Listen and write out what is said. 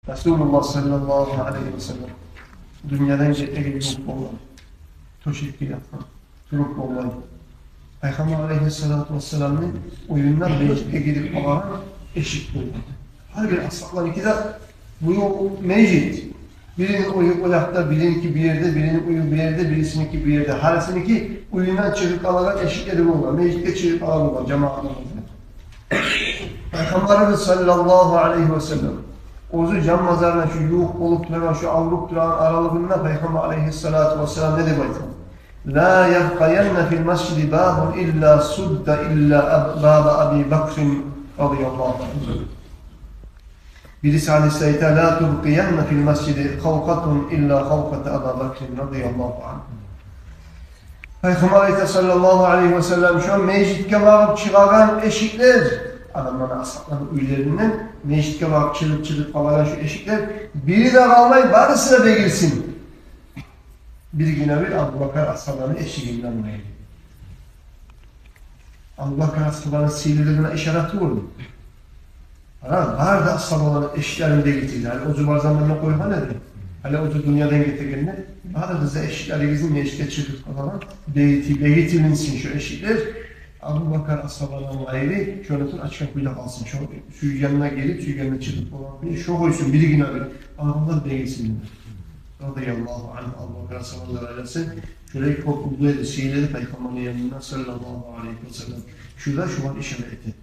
Resulullah sallallahu aleyhi ve sellem dünyadan ciddi gibi olmalı. Teşekkür yapmak, durup olmalı. Peygamber aleyhissalatu vesselam'ın oyundan meclise gidip olan eşit olmalı. Her bir ashablar ikide bu meclis. Birinin uyu oyakta, birininki bir yerde, birinin uyu bir yerde, birisininki bir yerde. Harisiniki uyundan çıkıp alarak eşitleri olmalı. Mecliste çıkıp alarak cemaatlarımızda. Peygamberimiz sallallahu aleyhi ve sellem ozu cam mazarına şu yuh olup duran, şu avruk duran aralığında Peygamber aleyhissalatu vesselam ne demek? La yebqayenne fil mescidi babun illa sudda illa baba Abi Bakrin radıyallahu anh. Birisi hadis-i la tubqiyenne fil mescidi kavkatun illa kavkate Abi Bakrin radıyallahu anh. Peygamber sallallahu aleyhi ve sellem şu an meclitke varıp çıkaran eşikler, adamların ashabların üyelerinden meclitke varıp çılıp kalan şu eşikler, biri de kalmayıp barısına da girsin. Bir güne bir Abu Bakar ashabların eşiğinden neydi? Abu Bakar ashabların sihirlerine işaret vurdu. Var da ashabların eşiklerinde getirdiler. Yani ocu var zamanına koyma nedir? Hani ocu dünyadan getirdiğinde, var da eşikleri bizim eşikte çıkıp kalan, beytilinsin şu eşikler. Abu Bakar ashabının ayrı, şöyle tut açık kapıyla kalsın. Şu yanına gelip, şu yanına çıkıp olan bir şu koysun, bir güne bir. Adamlar değilsin. Radıyallahu anh, Abu Bakar ashabının ailesi. Şöyle korkulduğuydu, sihirleri Peygamber'in yanına sallallahu aleyhi ve sellem. Şurada şu an işaret etti.